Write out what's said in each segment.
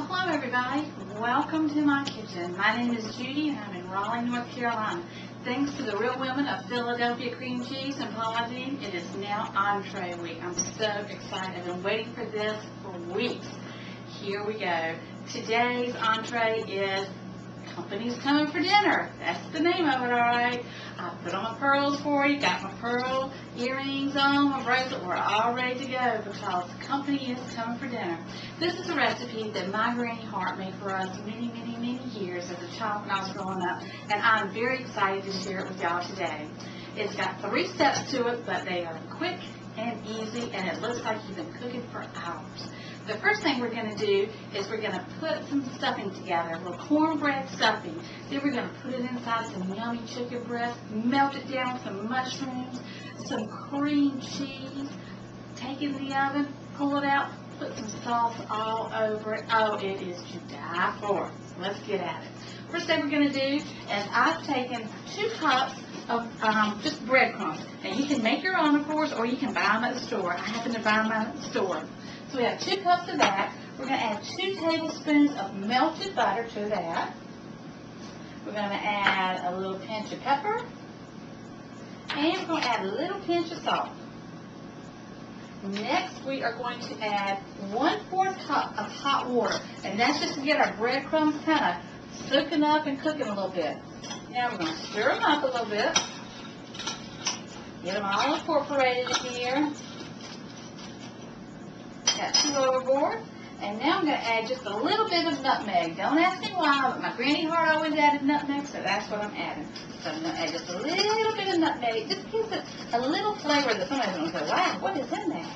Well, hello everybody. Welcome to my kitchen. My name is Judy and I'm in Raleigh, North Carolina. Thanks to the real women of Philadelphia cream cheese and Paula Deen, it is now entree week. I'm so excited. I've been waiting for this for weeks. Here we go. Today's entree is Company's Coming for Dinner. That's the name of it, all right. I put on my pearls for you, got my pearl earrings on, my bracelet. We're all ready to go because company is coming for dinner. This is a recipe that my Granny Hart made for us many, many, many years as a child when I was growing up, and I'm very excited to share it with y'all today. It's got 3 steps to it, but they are quick and easy, and it looks like you've been cooking for hours. The first thing we're going to do is we're going to put some stuffing together, a little cornbread stuffing. Then we're going to put it inside some yummy chicken breast, melt it down with some mushrooms, some cream cheese, take it in the oven, pull it out, put some sauce all over it. Oh, it is to die for. Let's get at it. First thing we're going to do is I've taken 2 cups of just breadcrumbs. Now you can make your own, of course, or you can buy them at the store. I happen to buy them at the store. So we have 2 cups of that. We're going to add 2 tablespoons of melted butter to that. We're going to add a little pinch of pepper. And we're going to add a little pinch of salt. Next, we are going to add 1/4 cup of hot water. And that's just to get our breadcrumbs kind of soaking up and cooking a little bit. Now we're going to stir them up a little bit. Get them all incorporated in here. Got 2 overboard. And now I'm going to add just a little bit of nutmeg. Don't ask me why, but my Granny Hart always added nutmeg, so that's what I'm adding. So I'm going to add just a little bit of nutmeg. It just gives it a little flavor that somebody's going to say, wow, what is in there?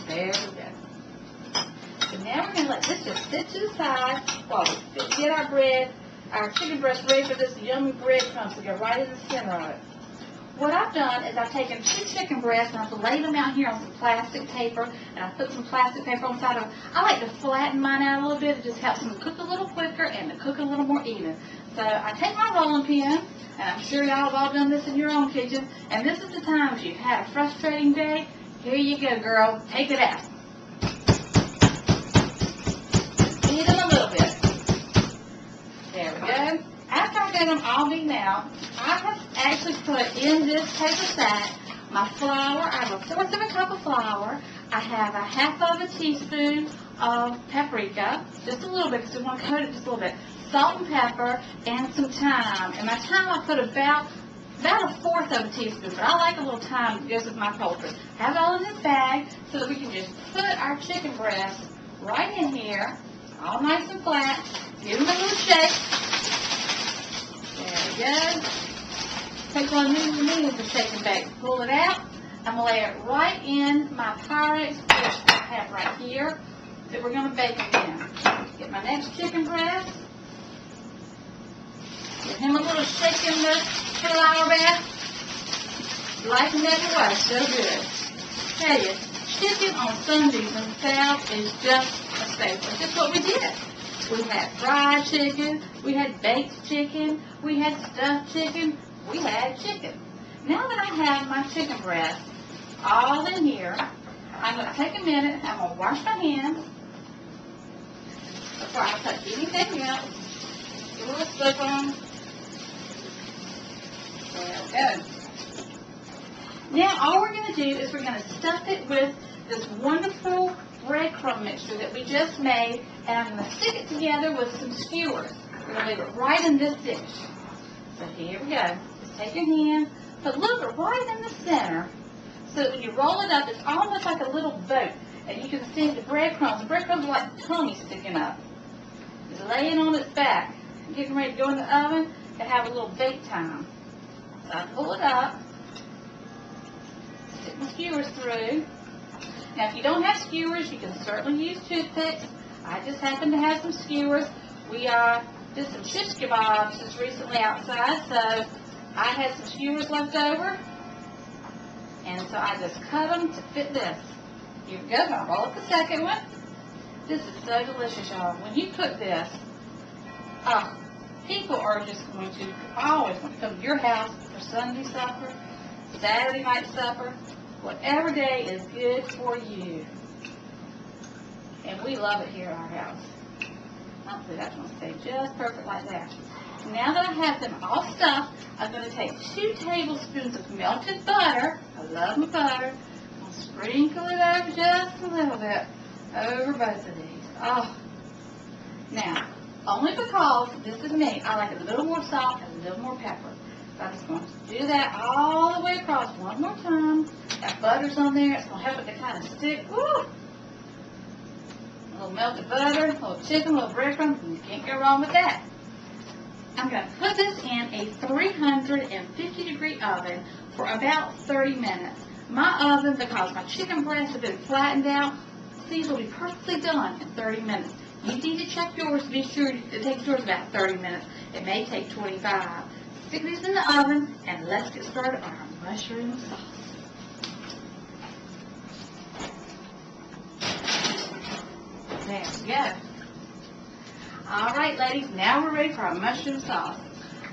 There we go. So now we're going to let this just sit to the side while we get our bread, our chicken breast ready for this yummy breadcrumbs to go right in the center of it. What I've done is I've taken 2 chicken breasts and I've laid them out here on some plastic paper, and I've put some plastic paper on the side of them. I like to flatten mine out a little bit. It just helps them cook a little quicker and to cook a little more even. So I take my rolling pin, and I'm sure y'all have all done this in your own kitchen, and this is the time if you've had a frustrating day, here you go, girl. Take it out. Beat them a little bit. There we go. After I get them all beaten out, I have actually put in this paper sack my flour. I have 1/4 of a cup of flour. I have a 1/2 of a teaspoon of paprika, just a little bit because we want to coat it just a little bit. Salt and pepper and some thyme. And my thyme I put about 1/4 of a teaspoon, but I like a little thyme that goes with my poultry. Have it all in this bag so that we can just put our chicken breast right in here, all nice and flat. Give them a little shake. There we go. Take one minute to shake and bake. Pull it out. I'm going to lay it right in my Pyrex dish that I have right here that we're going to bake it in. Get my next chicken breast. Give him a little shake in the flour bath. Liking that away. So good. Tell you, chicken on Sundays in the South is just a staple. It's just what we did. We had fried chicken, we had baked chicken, we had stuffed chicken, we had chicken. Now that I have my chicken breast all in here, I'm going to take a minute, I'm going to wash my hands before I touch anything else. Get a little soap on. There we go. Now all we're going to do is we're going to stuff it with this wonderful breadcrumb mixture that we just made, and I'm going to stick it together with some skewers. We're going to leave it right in this dish. So here we go. Just take your hand, put a little bit right in the center, so that when you roll it up, it's almost like a little boat, and you can see the breadcrumbs. The breadcrumbs are like the tummy sticking up. It's laying on its back, getting ready to go in the oven and have a little bake time. So I pull it up, stick my skewers through. Now, if you don't have skewers, you can certainly use toothpicks. I just happen to have some skewers. We did some shish kebabs just recently outside, so I had some skewers left over. And so I just cut them to fit this. Here we go. I'll roll up the second one. This is so delicious, y'all. When you cook this, people are just going to always want to come to your house for Sunday supper, Saturday night supper. Whatever day is good for you. And we love it here at our house. Hopefully that's going to stay just perfect like that. Now that I have them all stuffed, I'm going to take 2 tablespoons of melted butter. I love my butter. I'll sprinkle it over just a little bit over both of these. Oh. Now, only because this is me, I like it a little more salt and a little more pepper. So I'm just going to do that all the way across one more time. That butter's on there. It's going to help it to kind of stick. Woo! A little melted butter, a little chicken, a little breadcrumbs, and you can't go wrong with that. I'm going to put this in a 350-degree oven for about 30 minutes. My oven, because my chicken breasts have been flattened out, these will be perfectly done in 30 minutes. You need to check yours to be sure it takes yours about 30 minutes. It may take 25. Stick these in the oven, and let's get started on our mushroom sauce. There we go. All right, ladies, now we're ready for our mushroom sauce.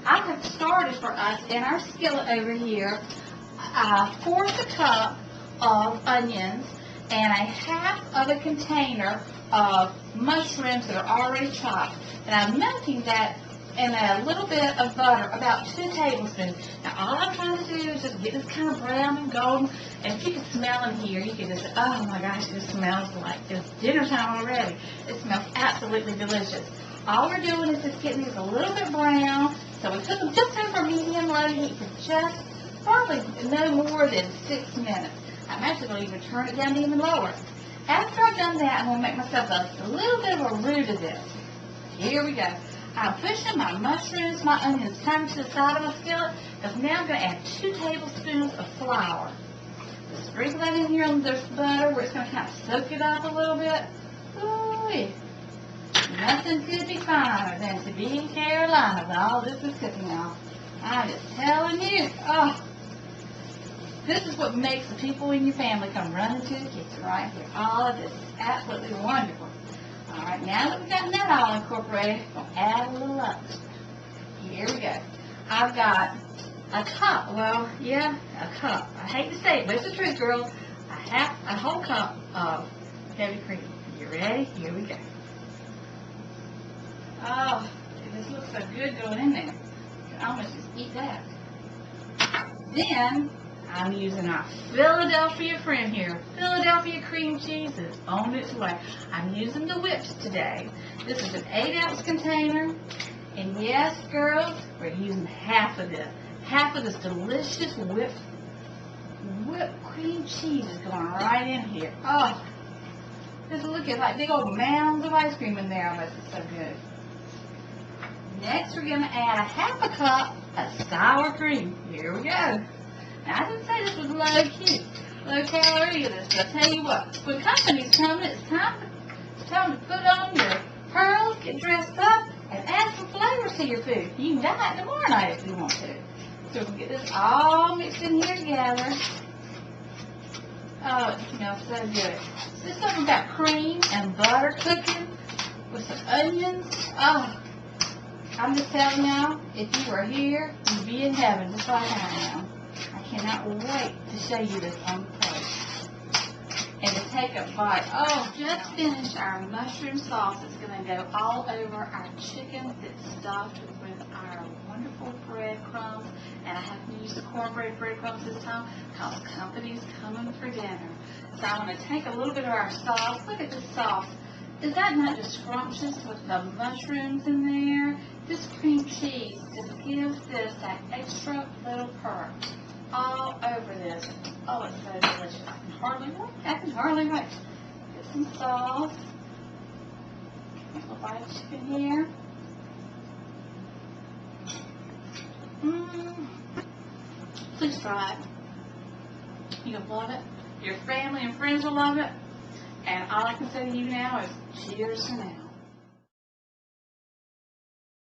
I have started for us in our skillet over here 1/4 cup of onions and a half of a container of mushrooms that are already chopped. And I'm melting that in a little bit of butter, about 2 tablespoons. Now, all I'm trying to do is just get this kind of brown and golden. And if you can smell in here, you can just say, oh my gosh, this smells like it's dinner time already. It smells absolutely delicious. All we're doing is just getting these a little bit brown. So we cook them just over medium-low heat for just probably no more than 6 minutes. I'm actually going to even turn it down to even lower. After I've done that, I'm going to make myself a little bit of a roux to this. Here we go. I'm pushing my mushrooms, my onions kind of to the side of my skillet, because now I'm going to add 2 tablespoons of flour. Just sprinkle that in here on this butter where it's going to kind of soak it up a little bit. Ooh, nothing could be finer than to be in Carolina with all this is cooking now. I'm just telling you. Oh, this is what makes the people in your family come running to the kitchen right here. All of this is absolutely wonderful. All right, now that we've gotten that all incorporated, we'll add a little up. Here we go. I've got a cup. Well, yeah, a cup. I hate to say it, but it's the truth, girls. A whole cup of heavy cream. You ready? Here we go. Oh, this looks so good going in there. You can almost just eat that. Then, I'm using our Philadelphia friend here. Philadelphia cream cheese is on its way. I'm using the whips today. This is an 8-ounce container. And yes, girls, we're using half of this. Half of this delicious whipped cream cheese is going right in here. Oh, just look at like big old mounds of ice cream in there. Almost. It's so good. Next, we're going to add a half a cup of sour cream. Here we go. Now, I didn't say this was low calorie either, so I'll tell you what. When company's coming, it's time to put on your pearls, get dressed up, and add some flavors to your food. You can diet tomorrow night if you want to. So we can get this all mixed in here together. Oh, it smells so good. This is something about cream and butter cooking with some onions. Oh, I'm just telling y'all, if you were here, you'd be in heaven just like I am. I cannot wait to show you this on the plate. And to take a bite. Oh, just finished our mushroom sauce. It's going to go all over our chicken that's stuffed with our wonderful breadcrumbs. And I have to use the cornbread breadcrumbs this time because company's coming for dinner. So I'm going to take a little bit of our sauce. Look at this sauce. Is that not just scrumptious with the mushrooms in there? This cream cheese just gives this that extra little perk all over this. Oh, it's so delicious. I can hardly wait. Get some sauce. A little bite of chicken here. Please try it. You'll love it. Your family and friends will love it. And all I can say to you now is cheers for now.